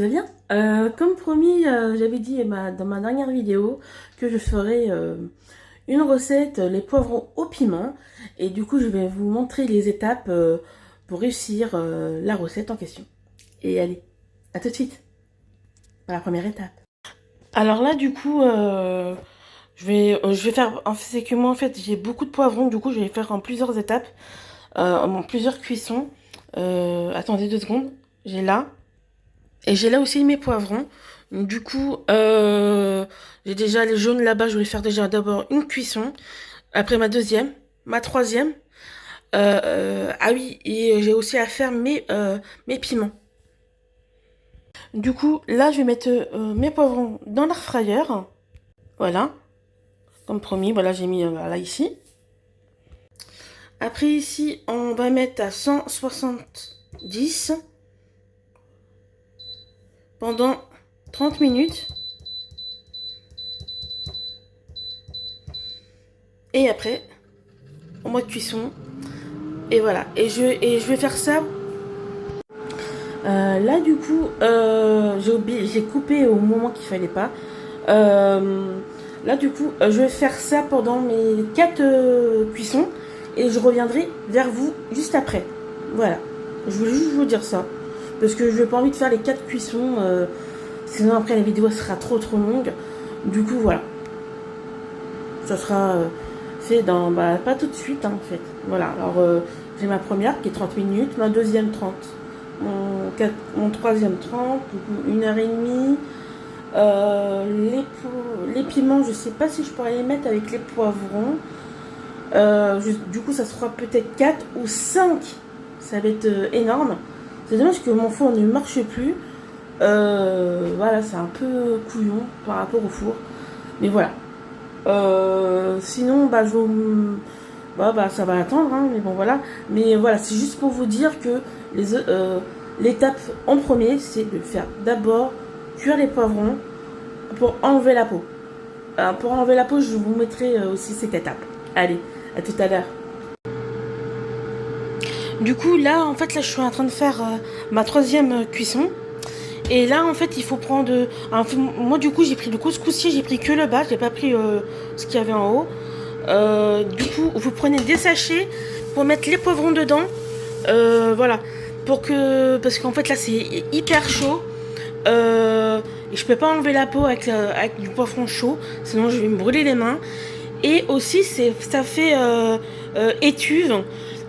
vas bien? Comme promis, j'avais dit dans ma dernière vidéo que je ferais une recette, les poivrons au piment. Et du coup, je vais vous montrer les étapes pour réussir la recette en question. Et allez, à tout de suite pour la première étape. Alors là, du coup, je vais faire... En fait, c'est que moi, en fait, j'ai beaucoup de poivrons. Du coup, je vais faire en plusieurs étapes, en plusieurs cuissons. Attendez 2 secondes. J'ai là. Et j'ai là aussi mes poivrons. Du coup, j'ai déjà les jaunes là-bas. Je vais faire déjà d'abord une cuisson. Après ma deuxième, ma troisième. Ah oui, et j'ai aussi à faire mes piments. Du coup, là, je vais mettre mes poivrons dans l'air fryer. Voilà, comme promis. Voilà, j'ai mis là ici. Après ici, on va mettre à 170 pendant 30 minutes. Et après, en mode cuisson. Et voilà. Et je vais faire ça. Là, du coup, j'ai coupé au moment qu'il fallait pas. Là, du coup, je vais faire ça pendant mes 4 cuissons. Et je reviendrai vers vous juste après. Voilà. Je voulais juste vous dire ça. Parce que je n'ai pas envie de faire les 4 cuissons. Sinon, après, la vidéo sera trop longue. Du coup, voilà. Ça sera fait dans... Bah, pas tout de suite, hein, en fait. Voilà. Alors, j'ai ma première qui est 30 minutes. Ma deuxième, 30. Mon troisième 30, du coup 1h30. Les piments, je sais pas si je pourrais les mettre avec les poivrons. Du coup, ça sera peut-être 4 ou 5. Ça va être énorme. C'est dommage que mon four ne marche plus. Voilà, c'est un peu couillon par rapport au four. Mais voilà. Sinon, bah, ça va attendre, hein, mais bon, voilà. Mais voilà, c'est juste pour vous dire que l'étape en premier, c'est de faire d'abord cuire les poivrons pour enlever la peau. Pour enlever la peau, je vous mettrai aussi cette étape. Allez, à tout à l'heure. Du coup, là, en fait, là, je suis en train de faire ma troisième cuisson. Et là, en fait, il faut prendre... moi, du coup, j'ai pris le couscoussier, j'ai pris que le bas, j'ai pas pris ce qu'il y avait en haut. Du coup, vous prenez des sachets pour mettre les poivrons dedans. Voilà. Parce qu'en fait, là, c'est hyper chaud. Et je peux pas enlever la peau avec du poivron chaud, sinon je vais me brûler les mains. Et aussi, ça fait étuve.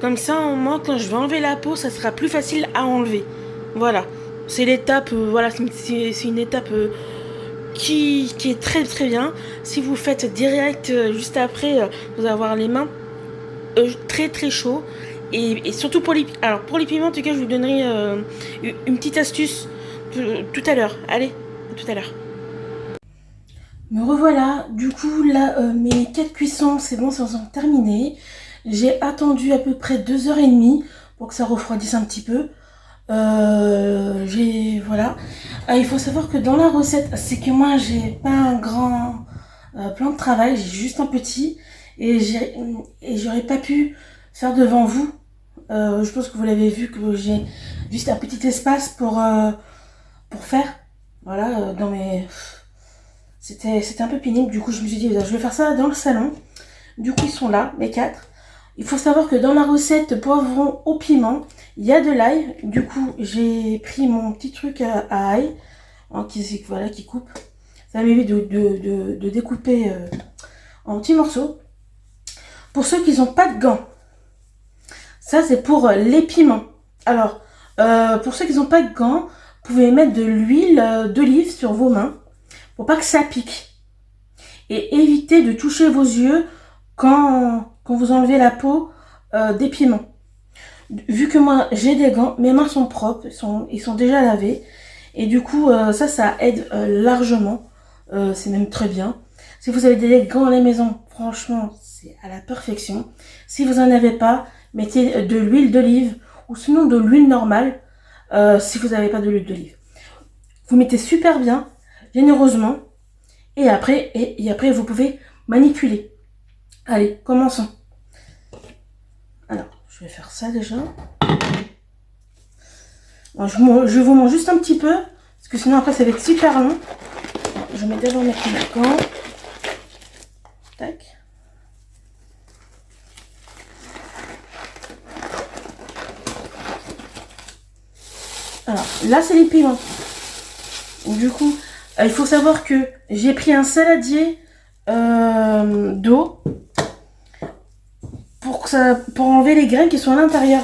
Comme ça, moi, quand je vais enlever la peau, ça sera plus facile à enlever. Voilà. C'est l'étape, voilà, c'est une étape qui est très bien. Si vous faites direct juste après, vous allez avoir les mains très chauds. Et surtout pour les piments, en tout cas, je vous donnerai une petite astuce tout à l'heure. Allez, à tout à l'heure. Me revoilà. Du coup, là, mes 4 cuissons, c'est bon, ça sont terminées. J'ai attendu à peu près 2h30 pour que ça refroidisse un petit peu. Voilà. Il faut savoir que dans la recette, c'est que moi j'ai pas un grand plan de travail, j'ai juste un petit et j'aurais pas pu faire devant vous. Je pense que vous l'avez vu que j'ai juste un petit espace pour faire. Voilà, c'était un peu pénible. Du coup, je me suis dit, je vais faire ça dans le salon. Du coup, ils sont là, les 4. Il faut savoir que dans la recette poivron au piment, il y a de l'ail. Du coup, j'ai pris mon petit truc à ail hein, qui coupe. Ça m'évite de découper en petits morceaux. Pour ceux qui n'ont pas de gants, ça c'est pour les piments. Alors, pour ceux qui n'ont pas de gants, vous pouvez mettre de l'huile d'olive sur vos mains pour pas que ça pique. Et évitez de toucher vos yeux quand vous enlevez la peau des piments. Vu que moi j'ai des gants, mes mains sont propres, ils sont déjà lavés. Et du coup, ça aide largement. C'est même très bien. Si vous avez des gants à la maison, franchement, c'est à la perfection. Si vous n'en avez pas, mettez de l'huile d'olive ou sinon de l'huile normale si vous n'avez pas de l'huile d'olive. Vous mettez super bien, généreusement. Et après, vous pouvez manipuler. Allez, commençons. Alors, je vais faire ça déjà. Alors, je vous montre juste un petit peu. Parce que sinon après ça va être super long. Je vais d'abord mettre mes gants. Tac. Alors là c'est les piments. Du coup, il faut savoir que j'ai pris un saladier d'eau pour enlever les graines qui sont à l'intérieur.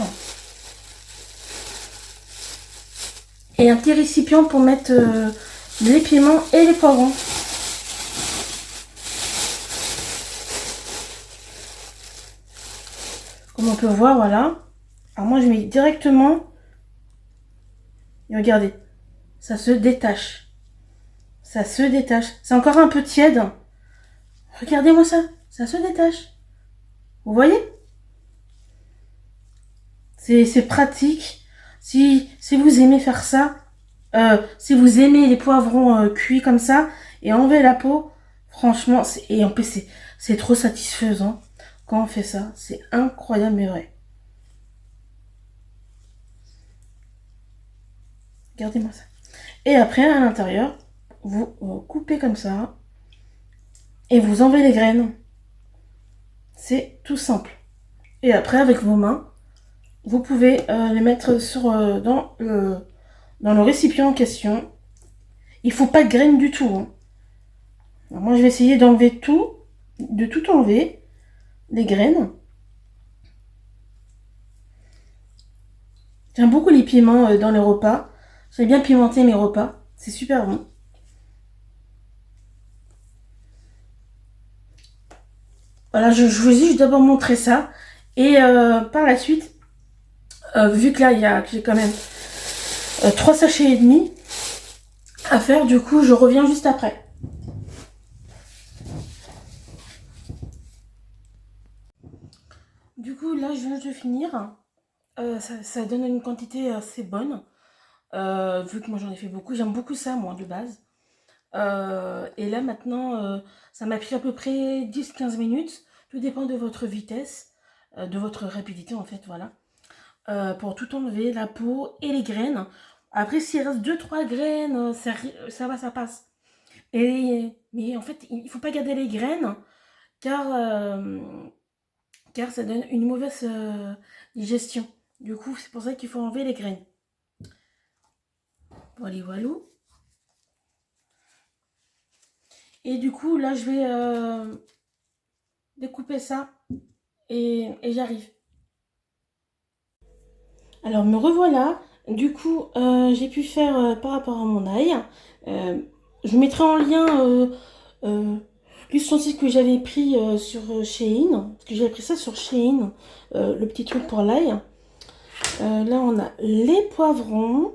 Et un petit récipient pour mettre les piments et les poivrons. Comme on peut voir, voilà. Alors moi je mets directement. Et regardez, ça se détache. Ça se détache. C'est encore un peu tiède. Regardez-moi ça, ça se détache. Vous voyez? C'est pratique. Si vous aimez faire ça, si vous aimez les poivrons cuits comme ça et enlever la peau, franchement, et en plus c'est trop satisfaisant quand on fait ça. C'est incroyable mais vrai. Regardez-moi ça. Et après, à l'intérieur, vous coupez comme ça et vous enlevez les graines. C'est tout simple. Et après, avec vos mains, vous pouvez les mettre dans le récipient en question. Il ne faut pas de graines du tout. Hein. Alors moi, je vais essayer d'enlever tout, de tout enlever, les graines. J'aime beaucoup les piments dans les repas. J'aime bien pimenter mes repas. C'est super bon. Voilà, je vous ai juste d'abord montré ça. Et par la suite, vu que là, j'ai quand même 3 sachets et demi à faire, du coup, je reviens juste après. Du coup, là, je viens de finir. Ça donne une quantité assez bonne. Vu que moi, j'en ai fait beaucoup. J'aime beaucoup ça, moi, de base. Et là, maintenant, ça m'a pris à peu près 10-15 minutes. Tout dépend de votre vitesse, de votre rapidité, en fait, voilà. Pour tout enlever, la peau et les graines. Après, s'il reste 2-3 graines, ça va, ça passe. Mais en fait, il ne faut pas garder les graines, car ça donne une mauvaise digestion. Du coup, c'est pour ça qu'il faut enlever les graines. Voilà, voilà. Et du coup, là, je vais découper ça et j'arrive. Alors, me revoilà. Du coup, j'ai pu faire par rapport à mon ail. Je mettrai en lien l'ustensile que j'avais pris sur Shein. Parce que j'avais pris ça sur Shein, le petit truc pour l'ail. Là, on a les poivrons.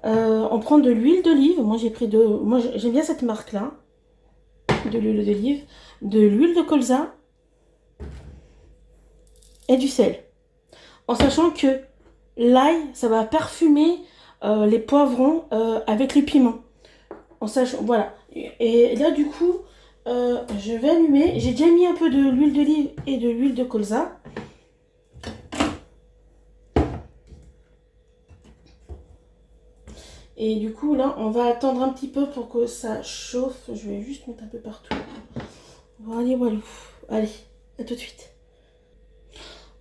On prend de l'huile d'olive. Moi, j'aime bien cette marque-là. De l'huile d'olive. De l'huile de colza. Et du sel. En sachant que l'ail, ça va parfumer les poivrons avec les piments. En sachant, voilà. Et là, du coup, je vais allumer. J'ai déjà mis un peu de l'huile d'olive et de l'huile de colza. Et du coup, là, on va attendre un petit peu pour que ça chauffe. Je vais juste mettre un peu partout. Voilà, voilà. Allez, à tout de suite.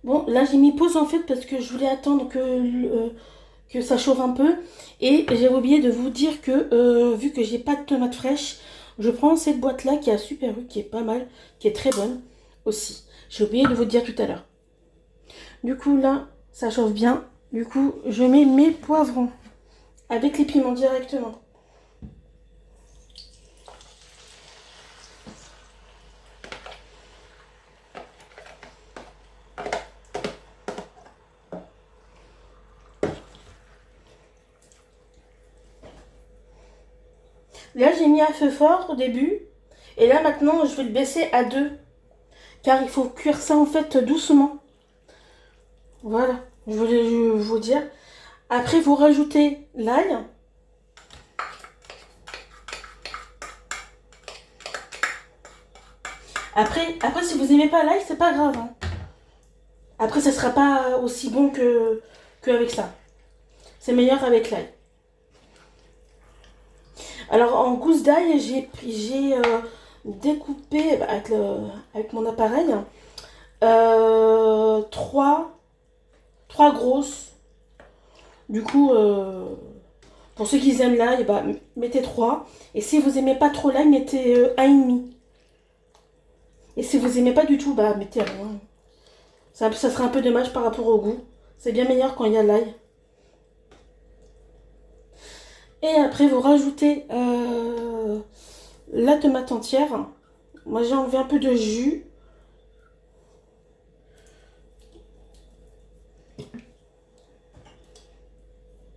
Bon, là, j'ai mis pause en fait parce que je voulais attendre que ça chauffe un peu. Et j'ai oublié de vous dire que vu que j'ai pas de tomates fraîches, je prends cette boîte là qui est à Super U, qui est pas mal, qui est très bonne aussi. J'ai oublié de vous dire tout à l'heure. Du coup là, ça chauffe bien. Du coup, je mets mes poivrons avec les piments directement. Là, j'ai mis à feu fort au début. Et là, maintenant, je vais le baisser à 2. Car il faut cuire ça, en fait, doucement. Voilà, je voulais vous dire. Après, vous rajoutez l'ail. Après, si vous n'aimez pas l'ail, c'est pas grave. Hein. Après, ça sera pas aussi bon qu'avec ça. C'est meilleur avec l'ail. Alors en gousse d'ail, j'ai découpé avec mon appareil trois grosses. Du coup, pour ceux qui aiment l'ail, bah, mettez 3. Et si vous aimez pas trop l'ail, mettez 1,5. Et si vous aimez pas du tout, bah mettez rien. Ça serait un peu dommage par rapport au goût. C'est bien meilleur quand il y a l'ail. Et après, vous rajoutez la tomate entière. Moi, j'ai enlevé un peu de jus.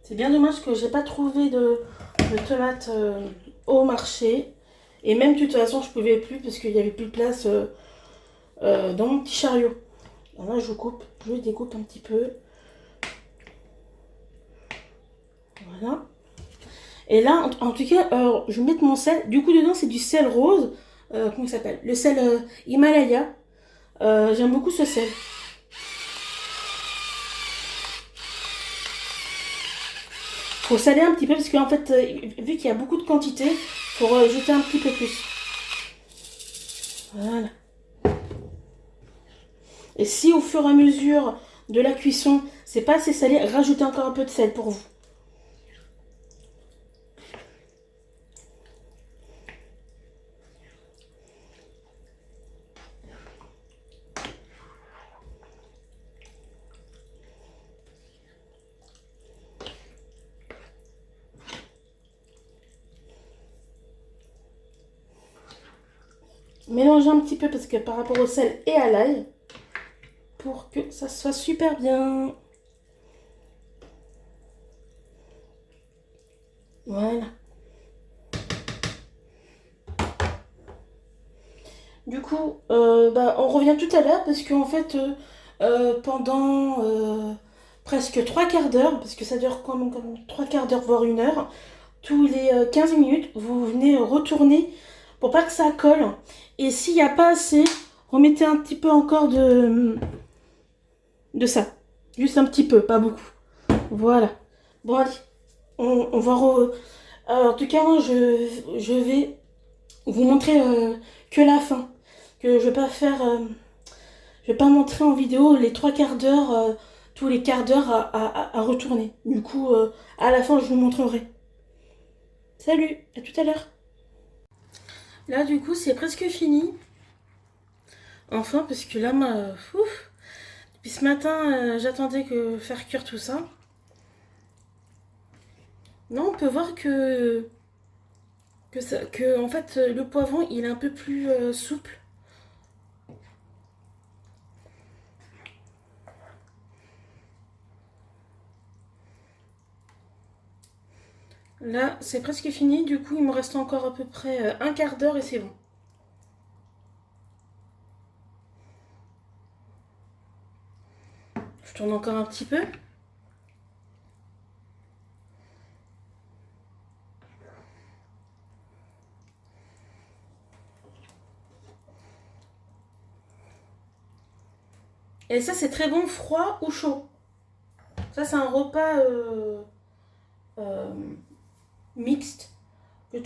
C'est bien dommage que j'ai pas trouvé de tomates au marché. Et même de toute façon, je pouvais plus parce qu'il n'y avait plus de place dans mon petit chariot. Alors là, je découpe un petit peu. Voilà. Et là, en tout cas, je vais mettre mon sel. Du coup, dedans, c'est du sel rose. Comment il s'appelle? Le sel Himalaya. J'aime beaucoup ce sel. Faut saler un petit peu parce qu'en fait, vu qu'il y a beaucoup de quantité, faut rajouter un petit peu plus. Voilà. Et si au fur et à mesure de la cuisson, c'est pas assez salé, rajoutez encore un peu de sel pour vous. Mélangez un petit peu parce que par rapport au sel et à l'ail, pour que ça soit super bien. Voilà. Du coup, bah, on revient tout à l'heure parce qu'en fait, pendant presque 3 quarts d'heure, parce que ça dure comme 3 quarts d'heure, voire 1 heure, tous les 15 minutes, vous venez retourner pour pas que ça colle. Et s'il n'y a pas assez, remettez un petit peu encore de ça. Juste un petit peu, pas beaucoup. Voilà. Bon, allez, on va... en tout cas, moi, je vais vous montrer que la fin. Que je vais pas faire... je vais pas montrer en vidéo les 3 quarts d'heure, tous les quarts d'heure à retourner. Du coup, à la fin, je vous montrerai. Salut, à tout à l'heure. Là, du coup, c'est presque fini. Enfin, parce que là, depuis ce matin, j'attendais que faire cuire tout ça. Non, on peut voir que en fait, le poivron, il est un peu plus souple. Là, c'est presque fini. Du coup, il me reste encore à peu près 1 quart d'heure et c'est bon. Je tourne encore un petit peu. Et ça, c'est très bon froid ou chaud. Ça, c'est un repas euh, mixte.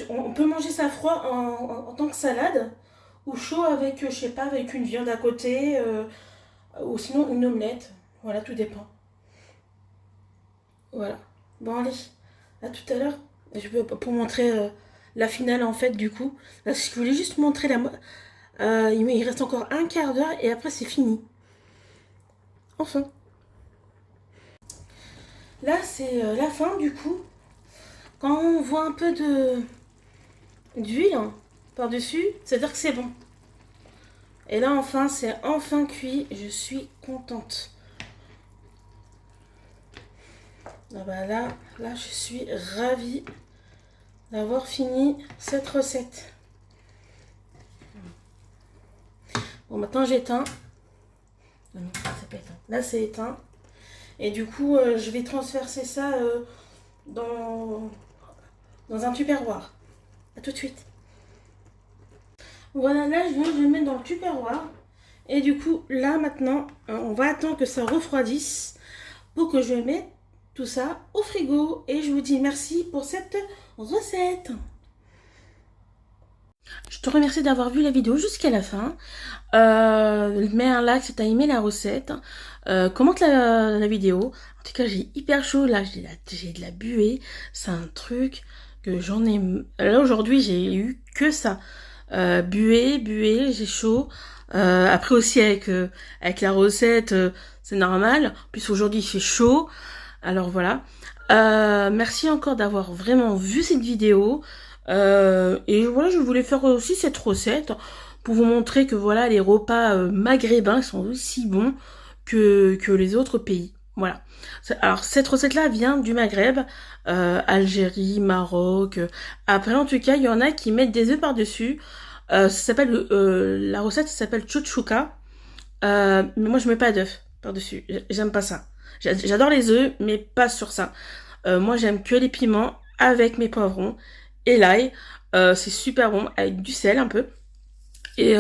On peut manger ça froid en tant que salade ou chaud avec, je sais pas, avec une viande à côté ou sinon une omelette. Voilà, tout dépend. Voilà. Bon, allez, à tout à l'heure. Je peux pour montrer la finale en fait, du coup. Là, je voulais juste montrer il reste encore 1 quart d'heure et après, c'est fini. Enfin. Là, c'est la fin, du coup. Quand on voit un peu d'huile par-dessus, c'est-à-dire que c'est bon. Et là, enfin, c'est enfin cuit. Je suis contente. Ah bah là, je suis ravie d'avoir fini cette recette. Bon, maintenant, j'éteins. Non, c'est pas éteint. Là, c'est éteint. Et du coup, je vais transverser ça dans un tupperware. A tout de suite. Voilà, là, je viens de le mettre dans le tupperware. Et du coup, là, maintenant, on va attendre que ça refroidisse pour que je mette tout ça au frigo. Et je vous dis merci pour cette recette. Je te remercie d'avoir vu la vidéo jusqu'à la fin. Mets un like si t'as aimé la recette. Commente la vidéo. En tout cas, j'ai hyper chaud. Là, j'ai de la buée. C'est un truc que j'en ai... Là, aujourd'hui, j'ai eu que ça. Buée, j'ai chaud. Après aussi, avec la recette, c'est normal. En plus, aujourd'hui, il fait chaud. Alors, voilà. Merci encore d'avoir vraiment vu cette vidéo. Et voilà, je voulais faire aussi cette recette pour vous montrer que voilà, les repas maghrébins sont aussi bons que les autres pays. Voilà. Alors cette recette-là vient du Maghreb, Algérie, Maroc. Après, en tout cas, il y en a qui mettent des œufs par-dessus. Ça s'appelle la recette s'appelle chouchouka. Mais moi, je mets pas d'œufs par-dessus. J'aime pas ça. J'adore les œufs, mais pas sur ça. Moi, j'aime que les piments avec mes poivrons et l'ail. C'est super bon avec du sel un peu. Et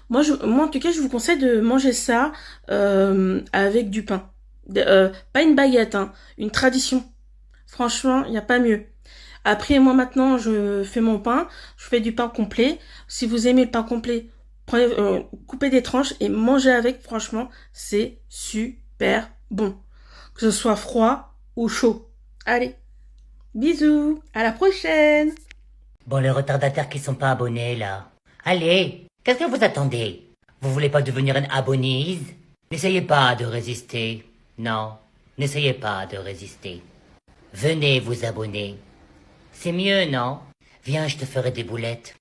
moi, en tout cas, je vous conseille de manger ça avec du pain. Pas une baguette, hein, une tradition. Franchement, il n'y a pas mieux. Après, moi maintenant, je fais mon pain. Je fais du pain complet. Si vous aimez le pain complet, prenez, coupez des tranches et mangez avec. Franchement, c'est super bon. Que ce soit froid ou chaud. Allez, bisous, à la prochaine! Bon, les retardataires qui sont pas abonnés, là. Allez, qu'est-ce que vous attendez? Vous voulez pas devenir une abonnise? N'essayez pas de résister. Non, n'essayez pas de résister. Venez vous abonner. C'est mieux, non? Viens, je te ferai des boulettes.